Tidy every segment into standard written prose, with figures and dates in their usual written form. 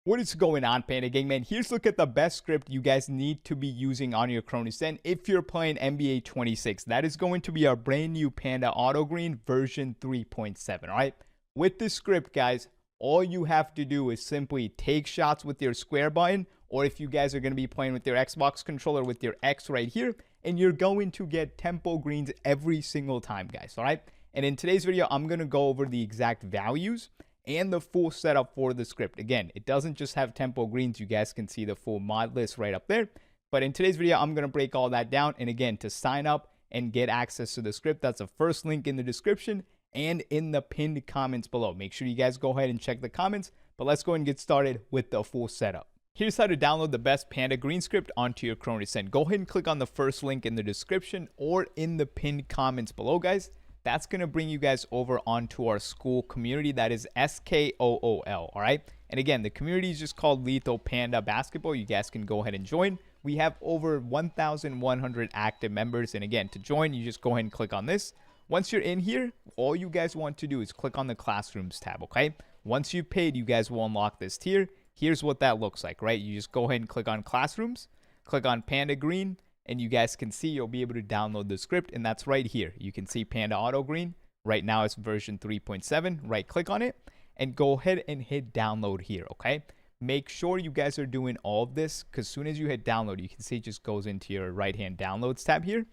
What is going on, Panda Gang, man? Here's a look at the best script you guys need to be using on your Cronus Zen if you're playing NBA 26. That is going to be our brand new Panda Auto Green version 3.7, all right? With this script, guys, all you have to do is simply take shots with your square button, or if you guys are going to be playing with your Xbox controller with your X right here, and you're going to get tempo greens every single time, guys, all right? And in today's video, I'm going to go over the exact values and the full setup for the script. Again, it doesn't just have tempo greens. You guys can see the full mod list right up there. But in today's video, I'm going to break all that down. And again, to sign up and get access to the script, that's the first link in the description and in the pinned comments below. Make sure you guys go ahead and check the comments. But let's go ahead and get started with the full setup. Here's how to download the best Panda Green script onto your Cronus Zen. Go ahead and click on the first link in the description or in the pinned comments below, guys. That's going to bring you guys over onto our school community. That is SKOOL, all right? And again, the community is just called Lethal Panda Basketball. You guys can go ahead and join. We have over 1,100 active members. And again, to join, you just go ahead and click on this. Once you're in here, all you guys want to do is click on the Classrooms tab, okay? Once you've paid, you guys will unlock this tier. Here's what that looks like, right? You just go ahead and click on Classrooms, click on Panda Green, and you guys can see you'll be able to download the script, and that's right here. You can see Panda Auto Green. Right now it's version 3.7. Right click on it and go ahead and hit download here, okay? Make sure you guys are doing all of this, because as soon as you hit download, you can see it just goes into your right hand downloads tab here.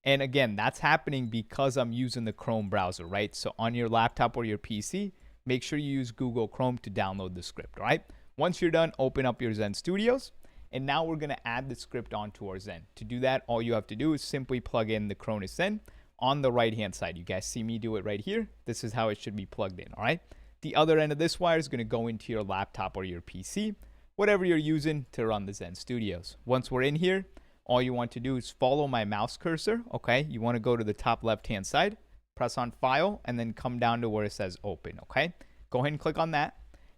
And again, that's happening because I'm using the Chrome browser, right? So on your laptop or your PC, make sure you use Google Chrome to download the script, all right? Once you're done, open up your Zen Studios. And now we're going to add the script onto our Zen. To do that, all you have to do is simply plug in the Cronus Zen on the right-hand side. You guys see me do it right here. This is how it should be plugged in, all right? The other end of this wire is going to go into your laptop or your PC, whatever you're using to run the Zen Studios. Once we're in here, all you want to do is follow my mouse cursor, okay? You want to go to the top left-hand side, press on File, and then come down to where it says Open, okay? Go ahead and click on that.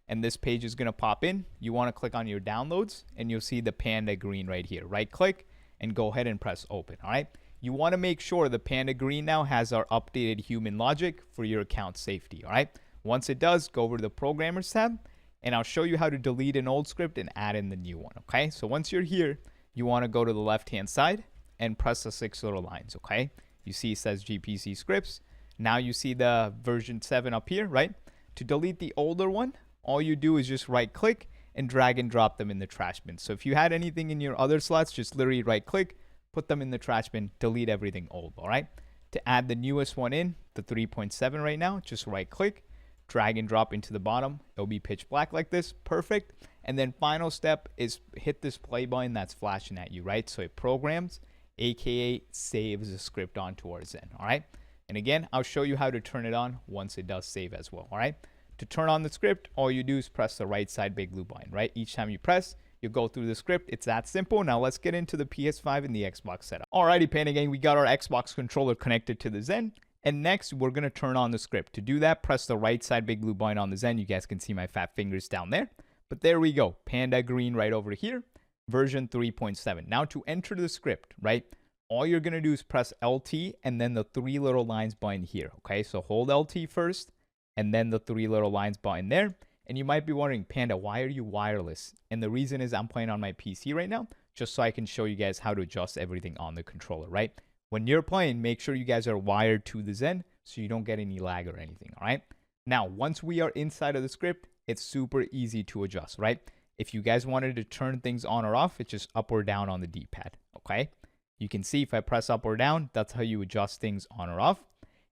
And this page is going to pop in. You want to click on your downloads and you'll see the Panda Green right here. Right click and go ahead and press open, all right? You want to make sure the Panda Green now has our updated human logic for your account safety, all right? Once it does, go over to the Programmers tab and I'll show you how to delete an old script and add in the new one, okay? So once you're here, you want to go to the left-hand side and press the 6 little lines, okay? You see it says GPC scripts. Now you see the version 7 up here, right? To delete the older one, all you do is just right click and drag and drop them in the trash bin. So if you had anything in your other slots, just literally right click, put them in the trash bin, delete everything old, all right? To add the newest one in, the 3.7 right now, just right click, drag and drop into the bottom. It'll be pitch black like this, perfect. And then final step is hit this play button that's flashing at you, right? So it programs, AKA saves the script onto our Zen, all right? And again, I'll show you how to turn it on once it does save as well, all right? To turn on the script, all you do is press the right side big blue button, right? Each time you press, you go through the script. It's that simple. Now let's get into the PS5 and the Xbox setup. Alrighty, Panda Gang, we got our Xbox controller connected to the Zen. And next, we're going to turn on the script. To do that, press the right side big blue button on the Zen. You guys can see my fat fingers down there. But there we go. Panda Green right over here, version 3.7. Now to enter the script, right? All you're going to do is press LT and then the 3 little lines button here, okay? So hold LT first, and then the 3 little lines button there. And you might be wondering, Panda, why are you wireless? And the reason is I'm playing on my PC right now, just so I can show you guys how to adjust everything on the controller, right? When you're playing, make sure you guys are wired to the Zen so you don't get any lag or anything, all right? Now, once we are inside of the script, it's super easy to adjust, right? If you guys wanted to turn things on or off, it's just up or down on the D-pad, okay? You can see if I press up or down, that's how you adjust things on or off.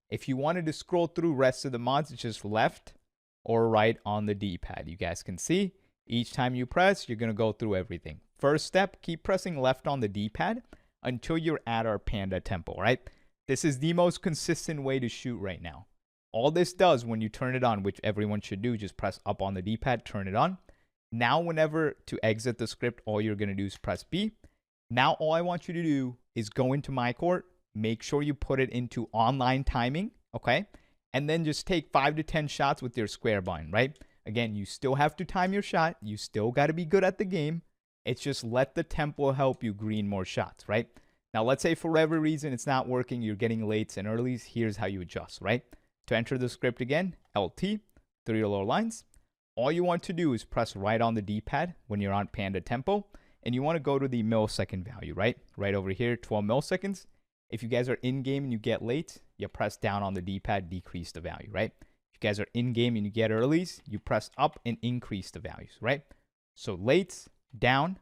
If you wanted to scroll through rest of the mods, it's just left or right on the D-pad. You guys can see each time you press, you're going to go through everything. First step, keep pressing left on the D-pad until you're at our Panda tempo, right? This is the most consistent way to shoot right now. All this does when you turn it on, which everyone should do, just press up on the D-pad, turn it on. Now, whenever to exit the script, all you're going to do is press B. Now, all I want you to do is go into My Court. Make sure you put it into online timing, okay? And then just take 5 to 10 shots with your square button, right? Again, you still have to time your shot. You still got to be good at the game. It's just let the tempo help you green more shots, right? Now, let's say for whatever reason it's not working, you're getting lates and earlies. Here's how you adjust, right? To enter the script again, LT, 3 little lines. All you want to do is press right on the D-pad when you're on Panda Tempo, and you want to go to the millisecond value, right? Right over here, 12 milliseconds. If you guys are in-game and you get late, you press down on the D-pad, decrease the value, right? If you guys are in-game and you get earlies, you press up and increase the values, right? So late, down,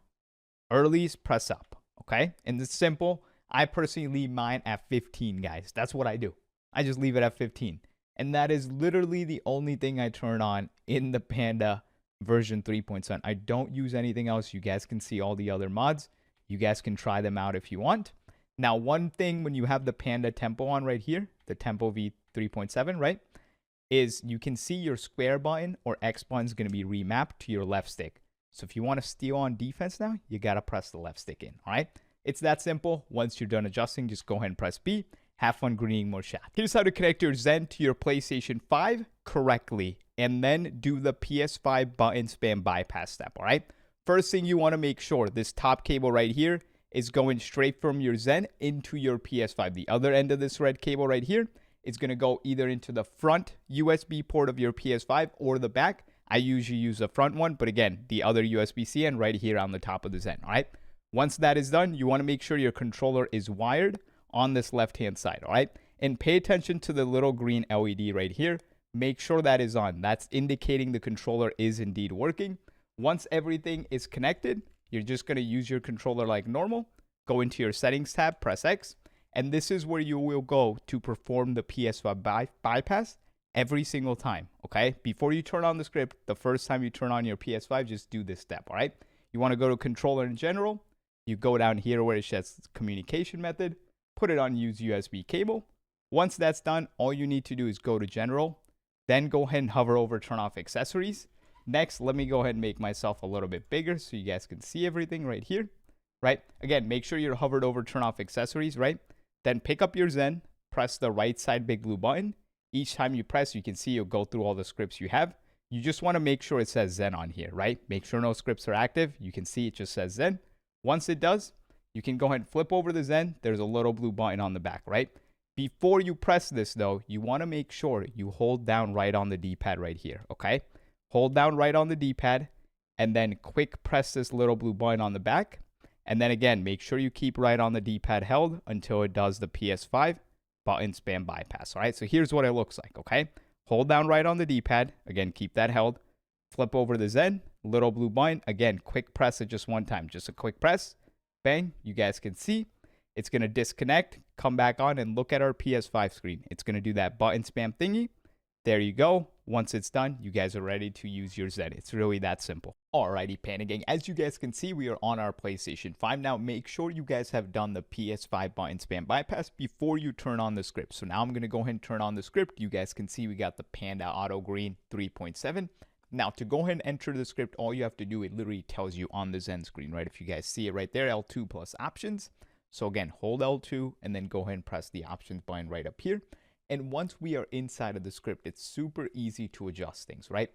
earlies, press up, okay? And it's simple. I personally leave mine at 15, guys. That's what I do. I just leave it at 15. And that is literally the only thing I turn on in the Panda version 3.7. I don't use anything else. You guys can see all the other mods. You guys can try them out if you want. Now, one thing when you have the Panda Tempo on right here, the Tempo V3.7, right, is you can see your square button or X button is going to be remapped to your left stick. So if you want to steal on defense now, you got to press the left stick in, all right? It's that simple. Once you're done adjusting, just go ahead and press B. Have fun greening more shots. Here's how to connect your Zen to your PlayStation 5 correctly, and then do the PS5 button spam bypass step, all right? First thing you want to make sure, this top cable right here is going straight from your Zen into your PS5. The other end of this red cable right here is going to go either into the front USB port of your PS5 or the back. I usually use the front one, but again, the other USB-C end right here on the top of the Zen, all right? Once that is done, you want to make sure your controller is wired on this left-hand side, all right? And pay attention to the little green LED right here. Make sure that is on. That's indicating the controller is indeed working. Once everything is connected, you're just going to use your controller like normal. Go into your settings tab, press X, and this is where you will go to perform the PS5 bypass every single time, okay? Before you turn on the script, the first time you turn on your PS5, just do this step, all right? You want to go to controller in general. You go down here where it says communication method, put it on use USB cable. Once that's done, all you need to do is go to general, then go ahead and hover over turn off accessories. Next, let me go ahead and make myself a little bit bigger so you guys can see everything right here, right? Again, make sure you're hovered over turn off accessories, right? Then pick up your Zen, press the right side big blue button. Each time you press, you can see you'll go through all the scripts you have. You just want to make sure it says Zen on here, right? Make sure no scripts are active. You can see it just says Zen. Once it does, you can go ahead and flip over the Zen. There's a little blue button on the back, right? Before you press this, though, you want to make sure you hold down right on the D-pad right here, okay? Hold down right on the D-pad, and then quick press this little blue button on the back. And then again, make sure you keep right on the D-pad held until it does the PS5 button spam bypass, all right? So here's what it looks like, okay? Hold down right on the D-pad. Again, keep that held. Flip over the Zen, little blue button. Again, quick press it just one time. Just a quick press. Bang. You guys can see. It's going to disconnect, come back on, and look at our PS5 screen. It's going to do that button spam thingy. There you go. Once it's done, you guys are ready to use your Zen. It's really that simple. Alrighty, Panda Gang. As you guys can see, we are on our PlayStation 5 now. Make sure you guys have done the PS5 button spam bypass before you turn on the script. So now I'm going to go ahead and turn on the script. You guys can see we got the Panda Auto Green 3.7. Now, to go ahead and enter the script, all you have to do, it literally tells you on the Zen screen, right? If you guys see it right there, L2 plus options. So again, hold L2 and then go ahead and press the options button right up here. And once we are inside of the script, it's super easy to adjust things, right?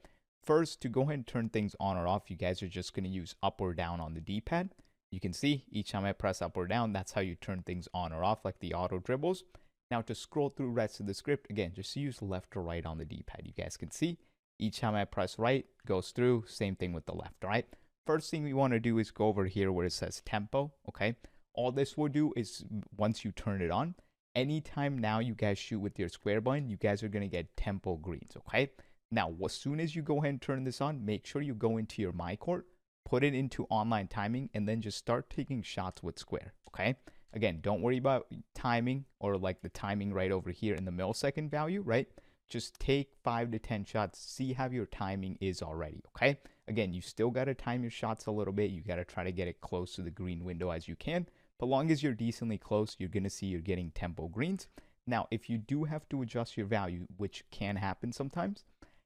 First, to go ahead and turn things on or off, you guys are just going to use up or down on the D-pad. You can see each time I press up or down, that's how you turn things on or off, like the auto dribbles. Now, to scroll through the rest of the script, again, just use left or right on the D-pad. You guys can see each time I press right, goes through, same thing with the left, all right? First thing we want to do is go over here where it says tempo, okay? All this will do is once you turn it on, anytime now you guys shoot with your square button, you guys are going to get tempo greens, okay? Now, as soon as you go ahead and turn this on, make sure you go into your My Court, put it into online timing, and then just start taking shots with square, okay? Again, don't worry about timing or like the timing right over here in the millisecond value, right? Just take 5 to 10 shots, see how your timing is already, okay? Again, you still got to time your shots a little bit. You got to try to get it close to the green window as you can. But long as you're decently close, you're going to see you're getting tempo greens. Now, if you do have to adjust your value, which can happen sometimes,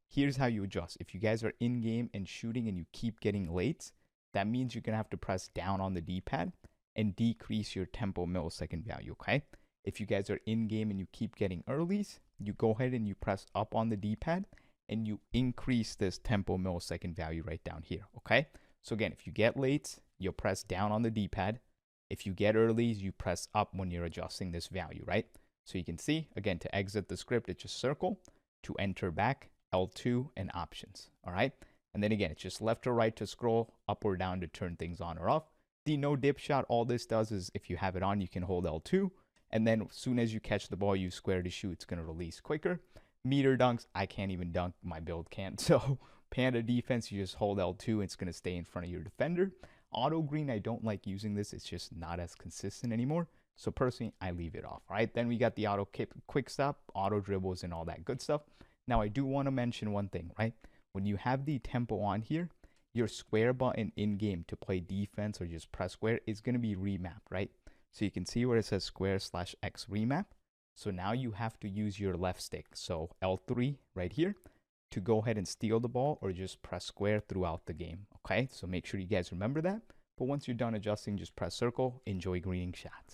here's how you adjust. If you guys are in game and shooting and you keep getting lates, that means you're going to have to press down on the D-pad and decrease your tempo millisecond value, okay? If you guys are in game and you keep getting earlies, you go ahead and you press up on the D-pad and you increase this tempo millisecond value right down here, okay? So again, if you get lates, you'll press down on the D-pad. If you get earlies, you press up when you're adjusting this value, right? So you can see, again, to exit the script, it's just circle. To enter back, L2 and options, all right? And then again, it's just left or right to scroll, up or down to turn things on or off. The no dip shot, all this does is if you have it on, you can hold L2. And then as soon as you catch the ball, use square to shoot. It's going to release quicker. Meter dunks, I can't even dunk. My build can't. So Panda defense, you just hold L2. It's going to stay in front of your defender. Auto green, I don't like using this. It's just not as consistent anymore. So personally, I leave it off. All right. Then we got the auto quick stop, auto dribbles, and all that good stuff. Now I do want to mention one thing, right? When you have the tempo on here, your square button in game to play defense or just press square is going to be remapped, right? So you can see where it says square/X remap. So now you have to use your left stick. So L3 right here to go ahead and steal the ball or just press square throughout the game. Okay, so make sure you guys remember that. But once you're done adjusting, just press circle. Enjoy greening shots.